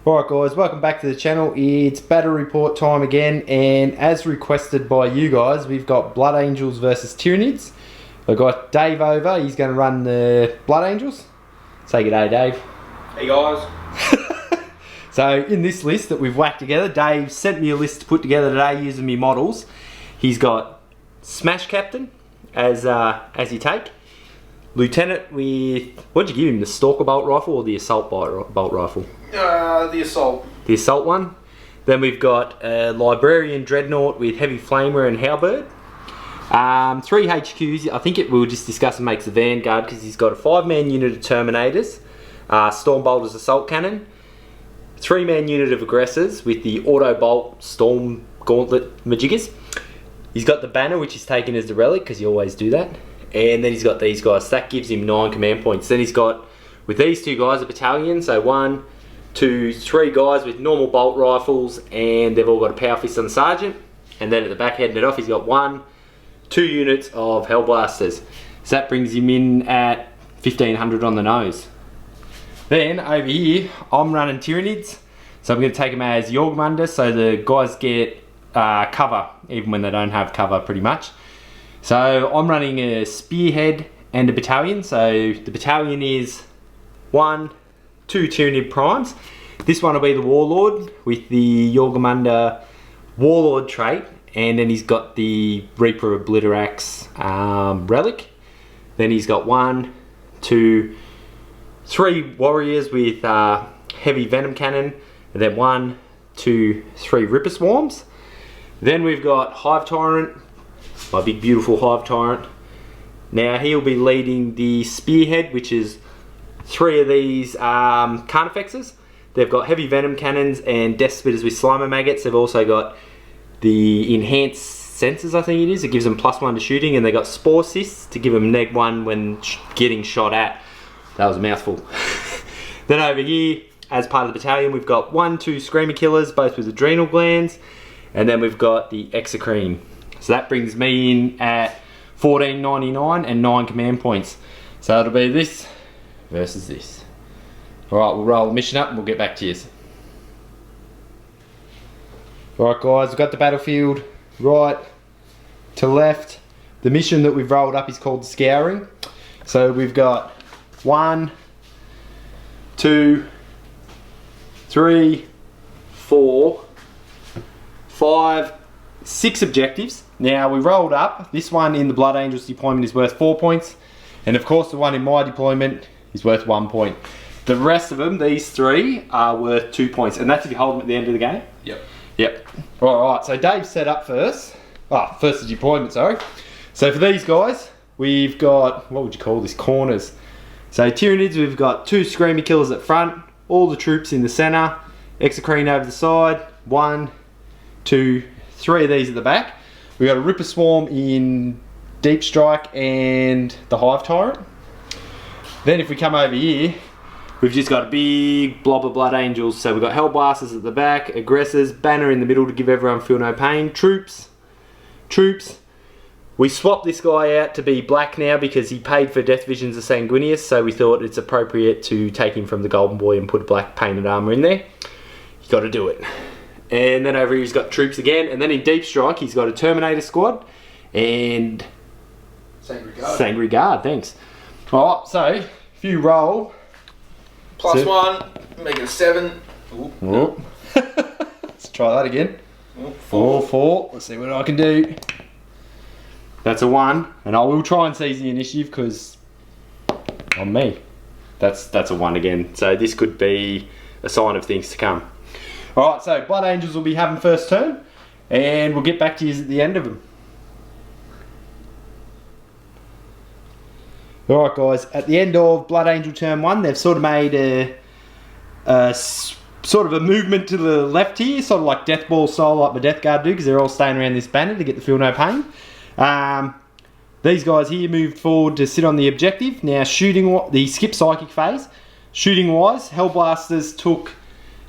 Alright guys, welcome back to the channel. It's battle report time again, and as requested by you guys, we've got Blood Angels versus Tyranids. We've got Dave over, he's going to run the Blood Angels. Say good day, Dave. Hey guys. So in this list that we've whacked together, Dave sent me a list to put together today using me models. He's got Smash Captain as you take. Lieutenant with, what'd you give him, the Stalker Bolt Rifle or the Assault Bolt Rifle? The Assault. The Assault one. Then we've got a Librarian Dreadnought with Heavy Flamer and Halberd. 3 HQs, I think we'll just discuss and makes the Vanguard because he's got a 5-man unit of Terminators, Storm Bolters Assault Cannon, 3-man unit of Aggressors with the Auto Bolt Storm Gauntlet Majiggers. He's got the Banner, which is taken as the Relic because you always do that. And then he's got these guys. That gives him 9 command points. Then he's got, with these 2 guys, a battalion. So 1, 2, 3 guys with normal bolt rifles, and they've all got a power fist on the sergeant. And then at the back, heading it off, he's got 1, 2 units of Hellblasters. So that brings him in at 1500 on the nose. Then over here, I'm running Tyranids. So I'm going to take them as Jormungandr, so the guys get cover, even when they don't have cover pretty much. So I'm running a Spearhead and a battalion. So the battalion is 1, 2 Tyranid primes. This one will be the Warlord with the Jormungandr Warlord trait, and then he's got the Reaper Obliterax relic. Then he's got 1, 2, 3 warriors with heavy venom cannon, and then 1, 2, 3 Ripper Swarms. Then we've got Hive Tyrant, my big beautiful Hive Tyrant. Now he'll be leading the Spearhead, which is 3 of these Carnifexes. They've got heavy venom cannons and death spitters with Slimer maggots. They've also got the enhanced sensors, I think it is. It gives them +1 to shooting, and they got Spore Cysts to give them -1 when getting shot at. That was a mouthful. Then over here, as part of the battalion, we've got 1, 2 Screamer Killers, both with adrenal glands, and then we've got the Exocrine. So that brings me in at 1499 and 9 command points. So it'll be this versus this. Alright, we'll roll the mission up and we'll get back to you. Alright guys, we've got the battlefield right to left. The mission that we've rolled up is called the Scouring. So we've got 1, 2, 3, 4, 5, 6 objectives. Now we rolled up, this one in the Blood Angels deployment is worth 4 points, and of course the one in my deployment is worth 1 point. The rest of them, these 3, are worth 2 points, and that's if you hold them at the end of the game? Yep. Alright, so Dave set up first. First the deployment, sorry. So for these guys, we've got, what would you call this, corners. So Tyranids, we've got 2 Screamer Killers at front, all the troops in the centre, Exocrine over the side, 1, 2, 3 of these at the back. We've got a Ripper Swarm in Deep Strike and the Hive Tyrant. Then if we come over here, we've just got a big blob of Blood Angels. So we've got Hellblasters at the back, Aggressors, Banner in the middle to give everyone feel no pain, Troops. We swapped this guy out to be black now because he paid for Death Visions of Sanguinius, so we thought it's appropriate to take him from the Golden Boy and put black painted armour in there. You got to do it. And then over here he's got Troops again, and then in Deep Strike he's got a Terminator squad and Sangry Guard, thanks. Alright, so if you roll +1, make it a 7. Ooh. Let's try that again. 4, 4. Let's see what I can do. That's a 1, and I will try and seize the initiative because on me. That's a 1 again. So this could be a sign of things to come. Alright, so Blood Angels will be having first turn, and we'll get back to you at the end of them. Alright guys, at the end of Blood Angel turn 1, they've sort of made a sort of a movement to the left here, sort of like Death Ball style like the Death Guard do, because they're all staying around this banner to get the feel no pain. These guys here moved forward to sit on the objective. Now shooting, the skip psychic phase. Shooting wise, Hellblasters took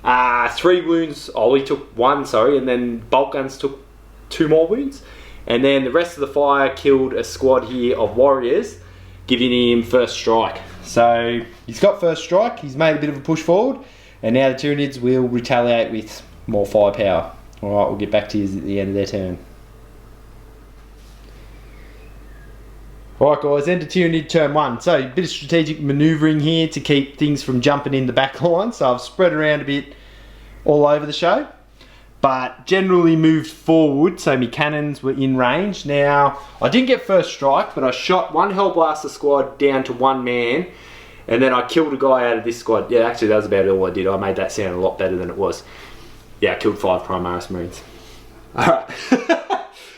3 wounds, we took 1, sorry, and then Bolt Guns took 2 more wounds. And then the rest of the fire killed a squad here of warriors, giving him first strike. So he's got first strike, he's made a bit of a push forward. And now the Tyranids will retaliate with more firepower. Alright, we'll get back to you at the end of their turn. Alright guys, end of Tyranid turn 1. So, a bit of strategic manoeuvring here to keep things from jumping in the back line. So I've spread around a bit all over the show. But generally moved forward, so my cannons were in range. Now, I didn't get first strike, but I shot one Hellblaster squad down to one man. And then I killed a guy out of this squad. Yeah, actually that was about all I did. I made that sound a lot better than it was. Yeah, I killed 5 Primaris Marines. Alright.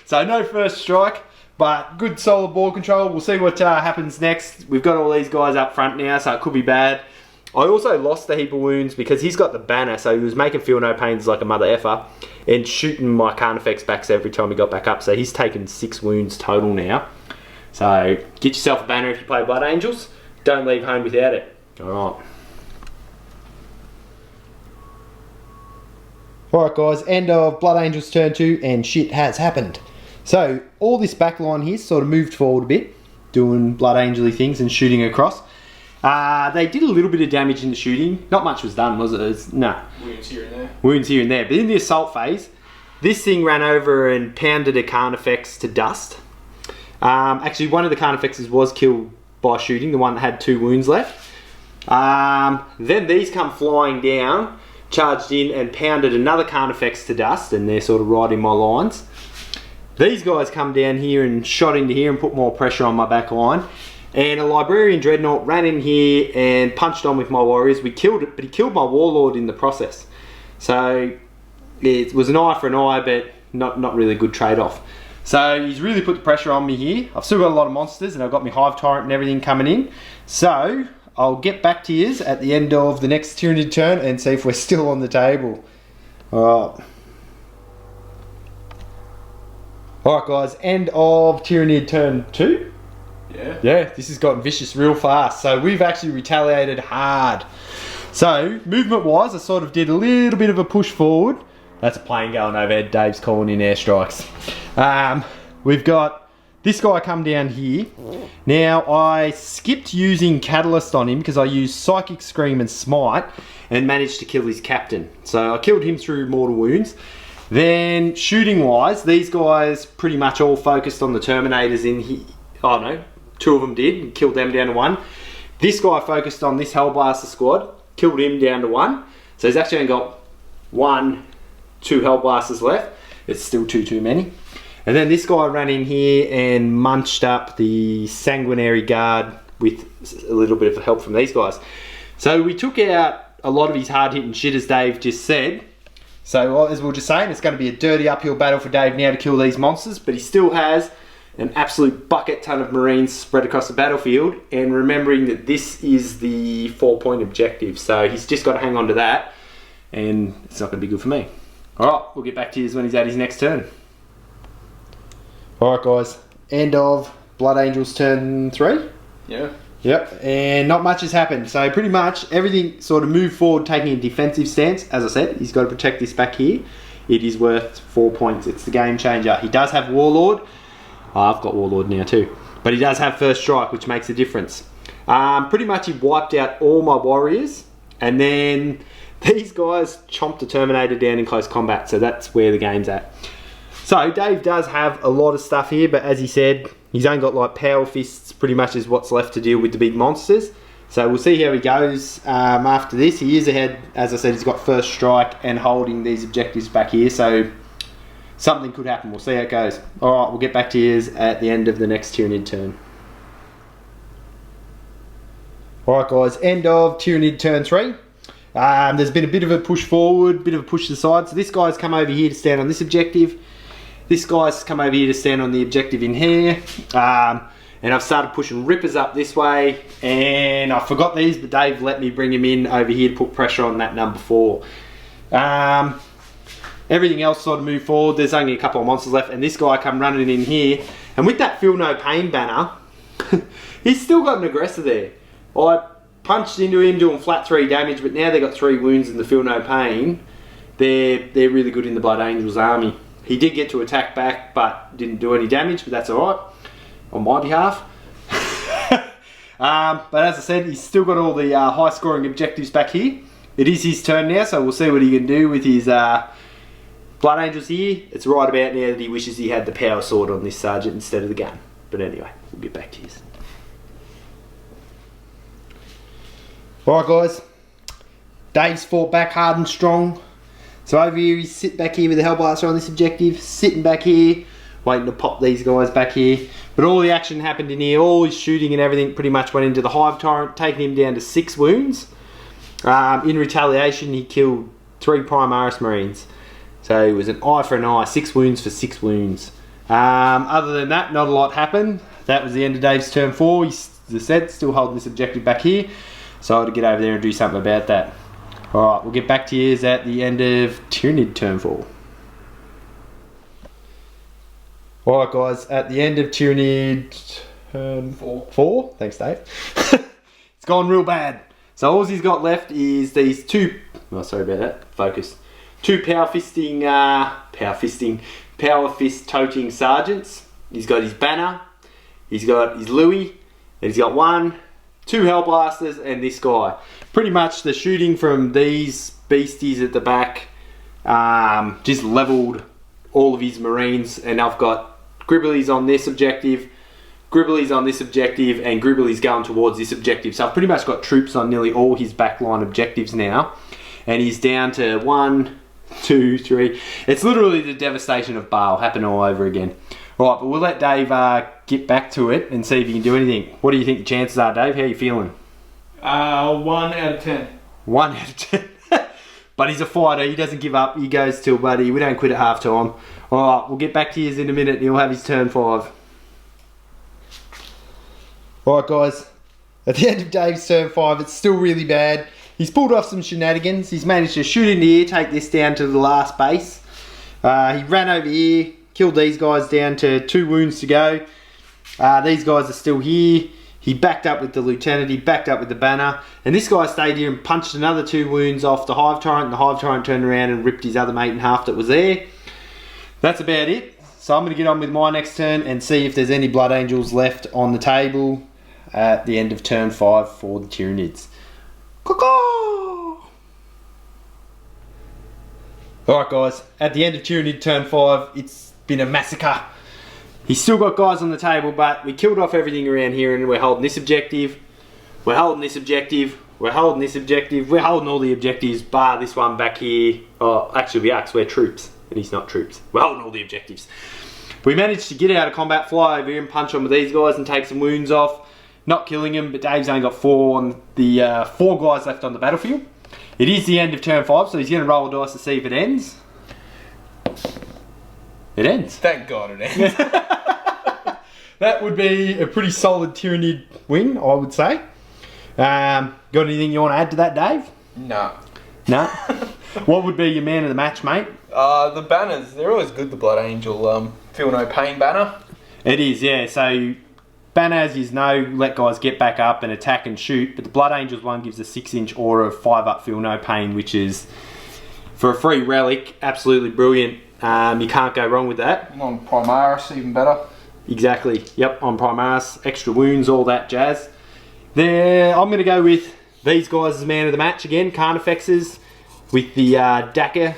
So no first strike. But good solid ball control. We'll see what happens next. We've got all these guys up front now, so it could be bad. I also lost a heap of wounds because he's got the banner, so he was making feel no pains like a mother effer and shooting my Carnifex backs every time he got back up. So he's taken 6 wounds total now. So get yourself a banner if you play Blood Angels. Don't leave home without it. Alright. Alright guys, end of Blood Angels turn 2 and shit has happened. So, all this back line here sort of moved forward a bit, doing Blood Angel-y things and shooting across. They did a little bit of damage in the shooting. Not much was done, was it? No. Wounds here and there. Wounds here and there. But in the assault phase, this thing ran over and pounded a Carnifex to dust. Actually, one of the Carnifexes was killed by shooting, the one that had 2 wounds left. Then these come flying down, charged in and pounded another Carnifex to dust, and they're sort of right in my lines. These guys come down here and shot into here and put more pressure on my back line. And a Librarian Dreadnought ran in here and punched on with my warriors. We killed it, but he killed my Warlord in the process. So it was an eye for an eye, but not really a good trade-off. So he's really put the pressure on me here. I've still got a lot of monsters and I've got my Hive Tyrant and everything coming in. So I'll get back to you at the end of the next Tyranid turn and see if we're still on the table. Alright. Alright guys, end of Tyranid turn 2. Yeah, this has gotten vicious real fast. So we've actually retaliated hard. So, movement wise, I sort of did a little bit of a push forward. That's a plane going overhead, Dave's calling in airstrikes. We've got this guy come down here. Now, I skipped using Catalyst on him because I used Psychic Scream and Smite and managed to kill his captain. So I killed him through mortal wounds. Then, shooting wise, these guys pretty much all focused on the Terminators in here. Oh no, 2 of them did, and killed them down to 1. This guy focused on this Hellblaster squad, killed him down to 1. So he's actually only got 2 Hellblasters left. It's still too many. And then this guy ran in here and munched up the Sanguinary Guard with a little bit of help from these guys. So we took out a lot of his hard-hitting shit, as Dave just said. So as we were just saying, it's going to be a dirty uphill battle for Dave now to kill these monsters, but he still has an absolute bucket ton of Marines spread across the battlefield, and remembering that this is the 4-point objective, so he's just got to hang on to that, and it's not going to be good for me. Alright, we'll get back to you when he's at his next turn. Alright guys, end of Blood Angels turn 3. Yeah. Yep, and not much has happened. So pretty much everything sort of moved forward, taking a defensive stance. As I said, he's got to protect this back here. It is worth 4 points. It's the game changer. He does have Warlord. I've got Warlord now too. But he does have First Strike, which makes a difference. Pretty much he wiped out all my warriors. And then these guys chomped the Terminator down in close combat. So that's where the game's at. So Dave does have a lot of stuff here, but as he said, he's only got like Power Fists pretty much is what's left to deal with the big monsters. So we'll see how he goes after this. He is ahead, as I said, he's got First Strike and holding these objectives back here. So something could happen. We'll see how it goes. Alright, we'll get back to you at the end of the next Tyranid turn. Alright guys, end of Tyranid turn 3. There's been a bit of a push forward, bit of a push to the side. So this guy's come over here to stand on this objective. This guy's come over here to stand on the objective in here. And I've started pushing Rippers up this way. And I forgot these, but Dave let me bring him in over here to put pressure on that number 4. Everything else sort of moved forward. There's only a couple of monsters left. And this guy come running in here. And with that Feel No Pain banner, he's still got an aggressor there. I punched into him doing flat 3 damage, but now they've got 3 wounds in the Feel No Pain. They're really good in the Blood Angels army. He did get to attack back, but didn't do any damage, but that's alright on my behalf. But as I said, he's still got all the high scoring objectives back here. it is his turn now, so we'll see what he can do with his Blood Angels here. It's right about now that he wishes he had the power sword on this sergeant instead of the gun. But anyway, we'll get back to his. Alright guys, Dave's fought back hard and strong. So over here, he's sitting back here with the Hellblaster on this objective, sitting back here, waiting to pop these guys back here. But all the action happened in here, all his shooting and everything pretty much went into the Hive Tyrant, taking him down to 6 wounds. In retaliation, he killed 3 Primaris Marines. So it was an eye for an eye, 6 wounds for 6 wounds. Other than that, not a lot happened. That was the end of Dave's turn 4. He's, as I said, still holding this objective back here. So I had to get over there and do something about that. Alright, we'll get back to you at the end of Tyranid turn 4. Alright guys, at the end of Tyranid turn 4. Thanks Dave. It's gone real bad. So all he's got left is these 2, oh sorry about that, focus. 2 power fist toting sergeants. He's got his banner, he's got his Louis, and he's got 2 Hellblasters and this guy. Pretty much the shooting from these beasties at the back just leveled all of his Marines, and I've got Gribblies on this objective, Gribblies on this objective, and Gribblies going towards this objective. So I've pretty much got troops on nearly all his backline objectives now, and he's down to 1, 2, 3. It's literally the devastation of Baal happening all over again. Right, but we'll let Dave get back to it and see if he can do anything. What do you think the chances are, Dave? How are you feeling? 1 out of 10. 1 out of 10. But he's a fighter. He doesn't give up. He goes till, buddy. We don't quit at half time. All right, we'll get back to you in a minute. He'll have his turn 5. All right, guys. At the end of Dave's turn 5, it's still really bad. He's pulled off some shenanigans. He's managed to shoot in the air, take this down to the last base. He ran over here, killed these guys down to 2 wounds to go. These guys are still here. He backed up with the lieutenant, he backed up with the banner, and this guy stayed here and punched another 2 wounds off the Hive Tyrant, and the Hive Tyrant turned around and ripped his other mate in half that was there. That's about it. So I'm going to get on with my next turn and see if there's any Blood Angels left on the table at the end of turn 5 for the Tyranids. Alright guys, at the end of Tyranid turn 5, it's been a massacre. He's still got guys on the table, but we killed off everything around here, and we're holding this objective, we're holding this objective, we're holding this objective, we're holding all the objectives bar this one back here. Oh, actually we are, because we're troops, and he's not troops. We're holding all the objectives. We managed to get out of combat, fly over here and punch on with these guys and take some wounds off. Not killing him, but Dave's only got 4 on the 4 guys left on the battlefield. It is the end of turn 5, so he's going to roll a dice to see if it ends. It ends. Thank God it ends. That would be a pretty solid Tyranid win, I would say. Got anything you want to add to that, Dave? No. No? What would be your man of the match, mate? The banners, they're always good, the Blood Angel Feel No Pain banner. It is, yeah. So banner, as you know, let guys get back up and attack and shoot, but the Blood Angels one gives a 6-inch aura of 5-up Feel No Pain, which is, for a free relic, absolutely brilliant. You can't go wrong with that. And on Primaris, even better. Exactly, yep, on Primaris, extra wounds, all that jazz. There, I'm going to go with these guys as man of the match again, Carnifexes, with the Daka,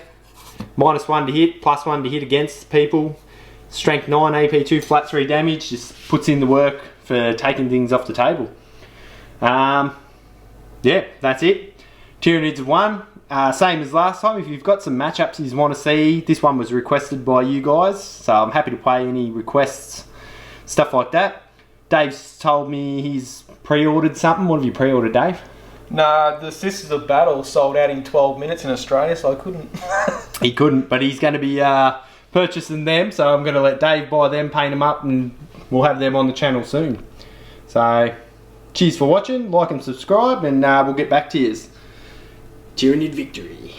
-1 to hit, +1 to hit against people. Strength 9, AP 2, flat 3 damage, just puts in the work for taking things off the table. Yeah, that's it. Tyranids have won. Same as last time. If you've got some matchups you want to see, this one was requested by you guys, so I'm happy to play any requests, stuff like that. Dave's told me he's pre-ordered something. What have you pre-ordered, Dave? Nah, the Sisters of Battle sold out in 12 minutes in Australia, so I couldn't. He couldn't, but he's going to be purchasing them, so I'm going to let Dave buy them, paint them up, and we'll have them on the channel soon. So, cheers for watching, like and subscribe, and we'll get back to you. Tyranid victory.